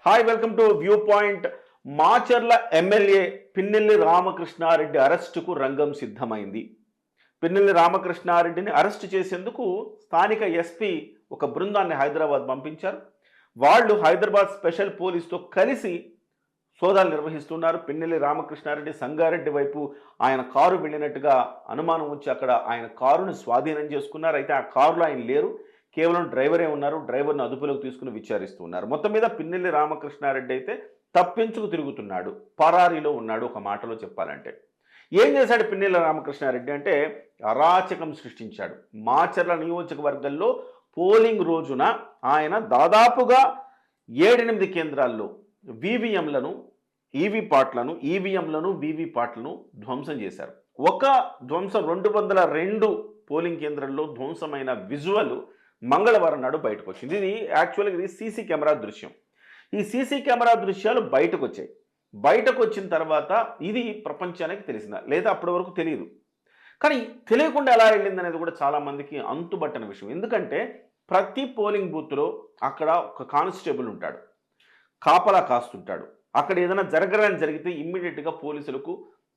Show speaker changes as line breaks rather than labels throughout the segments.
Hi welcome to View Point. Macherla MLA Pinnelli Ramakrishna Reddy అరెస్టుకు రంగం సిద్ధమైంది. పిన్నెల్లి రామకృష్ణారెడ్డిని అరెస్టు చేసేందుకు స్థానిక ఎస్పీ ఒక బృందాన్ని హైదరాబాద్ పంపించారు. వాళ్ళు హైదరాబాద్ స్పెషల్ పోలీస్తో కలిసి సోదాలు నిర్వహిస్తున్నారు. పిన్నెల్లి రామకృష్ణారెడ్డి సంగారెడ్డి వైపు ఆయన కారు వెళ్ళినట్టుగా అనుమానం వచ్చి అక్కడ ఆయన కారును స్వాధీనం చేసుకున్నారు. అయితే ఆ కారులో ఆయన లేరు, కేవలం డ్రైవరే ఉన్నారు. డ్రైవర్ను అదుపులోకి తీసుకుని విచారిస్తూ ఉన్నారు. మొత్తం మీద పిన్నెల్లి రామకృష్ణారెడ్డి అయితే తప్పించుకు తిరుగుతున్నాడు, పరారీలో ఉన్నాడు. ఒక మాటలో చెప్పాలంటే ఏం చేశాడు పిన్నెల్లి రామకృష్ణారెడ్డి అంటే అరాచకం సృష్టించాడు. మాచర్ల నియోజకవర్గంలో పోలింగ్ రోజున ఆయన దాదాపుగా 7-8 కేంద్రాల్లో వీవీఎంలను ఈవీఎంలను వీవీపాట్లను ధ్వంసం చేశారు. ఒక ధ్వంసం 202 పోలింగ్ కేంద్రాల్లో ధ్వంసమైన విజువల్ మంగళవారం నాడు బయటకు వచ్చింది. ఇది యాక్చువల్గా ఇది సీసీ కెమెరా దృశ్యం. ఈ సీసీ కెమెరా దృశ్యాలు బయటకు వచ్చాయి. బయటకు వచ్చిన తర్వాత ఇది ప్రపంచానికి తెలిసిందా లేదా అప్పటి వరకు తెలియదు. కానీ తెలియకుండా ఎలా వెళ్ళింది అనేది కూడా చాలామందికి అంతుబట్టని విషయం. ఎందుకంటే ప్రతి పోలింగ్ బూత్లో అక్కడ ఒక కానిస్టేబుల్ ఉంటాడు, కాపలా కాస్తుంటాడు. అక్కడ ఏదైనా జరగరాని జరిగితే ఇమ్మీడియట్గా పోలీసులకు,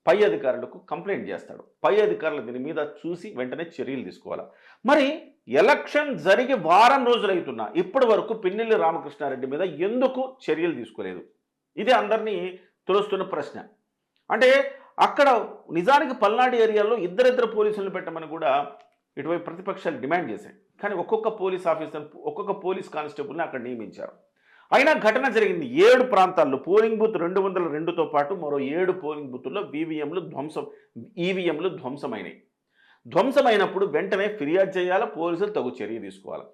పై అధికారులకు కంప్లైంట్ చేస్తాడు. పై అధికారులు దీని మీద చూసి వెంటనే చర్యలు తీసుకోవాలి. మరి ఎలక్షన్ జరిగి వారం రోజులు అవుతున్నా ఇప్పటి వరకు పిన్నెల్లి రామకృష్ణారెడ్డి మీద ఎందుకు చర్యలు తీసుకోలేదు? ఇది అందరినీ తొలుస్తున్న ప్రశ్న. అంటే అక్కడ నిజానికి పల్నాడు ఏరియాలో ఇద్దరిద్దరు పోలీసులను పెట్టమని కూడా ఇటువైపు ప్రతిపక్షాలు డిమాండ్ చేశాయి. కానీ ఒక్కొక్క పోలీస్ ఆఫీసర్, ఒక్కొక్క పోలీస్ కానిస్టేబుల్ని అక్కడ నియమించారు. అయినా ఘటన జరిగింది 7 ప్రాంతాల్లో. పోలింగ్ బూత్ 202తో పాటు మరో 7 పోలింగ్ బూతుల్లో ఈవీఎంలు ధ్వంసమైనాయి. ధ్వంసమైనప్పుడు వెంటనే ఫిర్యాదు చేయాలా, పోలీసులు తగు చర్య తీసుకోవాలి.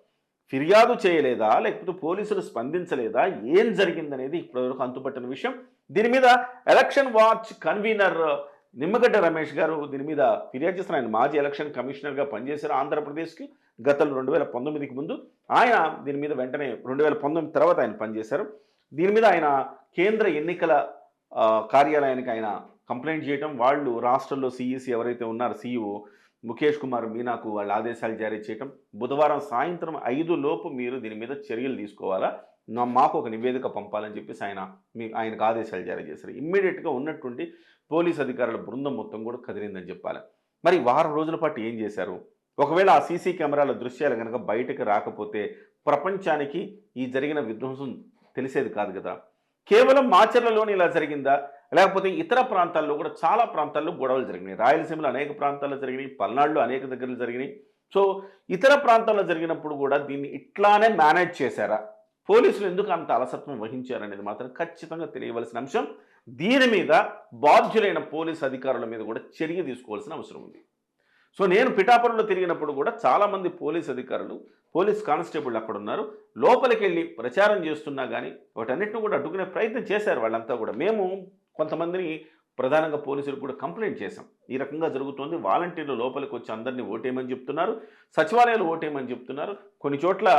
ఫిర్యాదు చేయలేదా, లేకపోతే పోలీసులు స్పందించలేదా, ఏం జరిగిందనేది ఇప్పటివరకు అంతుపట్టిన విషయం. దీని మీద election watch convener Nimmagadda Ramesh గారు దీని మీద ఫిర్యాదు చేస్తున్నారు. ఆయన మాజీ ఎలక్షన్ కమిషనర్గా పనిచేశారు ఆంధ్రప్రదేశ్కి. గతంలో 2019కి ముందు ఆయన దీని మీద వెంటనే 2019 తర్వాత ఆయన పనిచేశారు. దీని మీద ఆయన కేంద్ర ఎన్నికల కార్యాలయానికి ఆయన కంప్లైంట్ చేయటం, వాళ్ళు రాష్ట్రంలో సిఈసి ఎవరైతే ఉన్నారో సీఈఓ ముఖేష్ కుమార్ మీనాకు వాళ్ళు ఆదేశాలు జారీ చేయటం, బుధవారం సాయంత్రం 5 లోపు మీరు దీని మీద చర్యలు తీసుకోవాలా, మాకు ఒక నివేదిక పంపాలని చెప్పేసి ఆయనకు ఆదేశాలు జారీ చేశారు. ఇమ్మీడియట్గా ఉన్నటువంటి పోలీస్ అధికారుల బృందం మొత్తం కూడా కదిలిందని చెప్పాలి. మరి వారం రోజుల పాటు ఏం చేశారు? ఒకవేళ ఆ సీసీ కెమెరాల దృశ్యాలు కనుక బయటకు రాకపోతే ప్రపంచానికి ఈ జరిగిన విధ్వంసం తెలిసేది కాదు కదా. కేవలం మాచర్లలోని ఇలా జరిగిందా, లేకపోతే ఇతర ప్రాంతాల్లో కూడా చాలా ప్రాంతాల్లో గొడవలు జరిగినాయి. రాయలసీమలో అనేక ప్రాంతాల్లో జరిగినాయి, పల్నాడులో అనేక దగ్గరలు జరిగినాయి. సో ఇతర ప్రాంతాల్లో జరిగినప్పుడు కూడా దీన్ని ఇట్లానే మేనేజ్ చేశారా, పోలీసులు ఎందుకు అంత అలసత్వం వహించారనేది మాత్రం ఖచ్చితంగా తెలియవలసిన అంశం. దీని మీద బాధ్యులైన పోలీస్ అధికారుల మీద కూడా చర్య తీసుకోవాల్సిన అవసరం ఉంది. సో నేను పిఠాపురంలో తిరిగినప్పుడు కూడా చాలామంది పోలీస్ అధికారులు, పోలీస్ కానిస్టేబుల్ అక్కడ ఉన్నారు. లోపలికి వెళ్ళి ప్రచారం చేస్తున్నా కానీ వాటన్నిటిని కూడా అడ్డుకునే ప్రయత్నం చేశారు వాళ్ళంతా కూడా. మేము కొంతమందిని ప్రధానంగా పోలీసులకు కూడా కంప్లైంట్ చేశాం. ఈ రకంగా జరుగుతోంది, వాలంటీర్లు లోపలికి వచ్చి అందరినీ ఓటేయమని చెప్తున్నారు, సచివాలయాలు ఓటేయమని చెప్తున్నారు, కొన్ని చోట్ల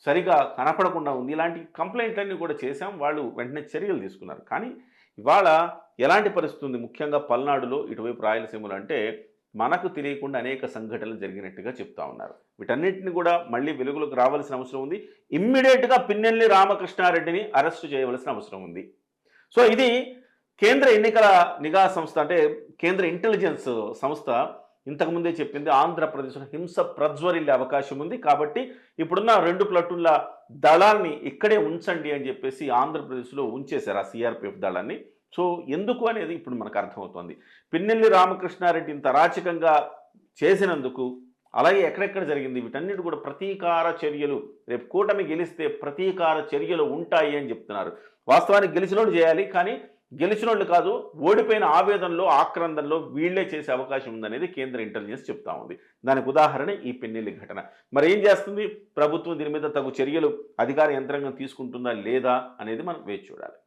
సరిగా కనపడకుండా ఉంది. ఇలాంటి కంప్లైంట్లన్నీ కూడా చేశాం. వాళ్ళు వెంటనే చర్యలు తీసుకున్నారు. కానీ ఇవాళ ఎలాంటి పరిస్థితి ఉంది, ముఖ్యంగా పల్నాడులో, ఇటువైపు రాయలసీమలో అంటే మనకు తెలియకుండా అనేక సంఘటనలు జరిగినట్టుగా చెప్తా ఉన్నారు. వీటన్నిటిని కూడా మళ్ళీ వెలుగులోకి రావాల్సిన అవసరం ఉంది. ఇమ్మీడియట్గా పిన్నెల్లి రామకృష్ణారెడ్డిని అరెస్టు చేయవలసిన అవసరం ఉంది. సో ఇది కేంద్ర ఎన్నికల నిఘా సంస్థ, అంటే కేంద్ర ఇంటెలిజెన్స్ సంస్థ ఇంతకుముందే చెప్పింది. ఆంధ్రప్రదేశ్లో హింస ప్రజ్వరిల్లే అవకాశం ఉంది, కాబట్టి ఇప్పుడున్న 2 ప్లటూన్ల దళాల్ని ఇక్కడే ఉంచండి అని చెప్పేసి ఆంధ్రప్రదేశ్లో ఉంచేశారు ఆ సిఆర్పిఎఫ్ దళాన్ని. సో ఎందుకు అనేది ఇప్పుడు మనకు అర్థమవుతోంది. పిన్నెల్లి రామకృష్ణారెడ్డి ఇంత అరాచకంగా చేసినందుకు, అలాగే ఎక్కడెక్కడ జరిగింది, వీటన్నిటి కూడా ప్రతీకార చర్యలు, రేపు కూటమి గెలిస్తే ప్రతీకార చర్యలు ఉంటాయి అని చెప్తున్నారు. వాస్తవానికి గెలిచినోళ్ళు చేయాలి, కానీ గెలిచినోళ్ళు కాదు, ఓడిపోయిన ఆవేదనలో, ఆక్రందనలో వీళ్లే చేసే అవకాశం ఉందనేది కేంద్ర ఇంటెలిజెన్స్ చెప్తా ఉంది. దానికి ఉదాహరణ ఈ పిన్నెల్లి ఘటన. మరి ఏం చేస్తుంది ప్రభుత్వం? దీని మీద తగు చర్యలు అధికార యంత్రాంగం తీసుకుంటుందా లేదా అనేది మనం వేచి చూడాలి.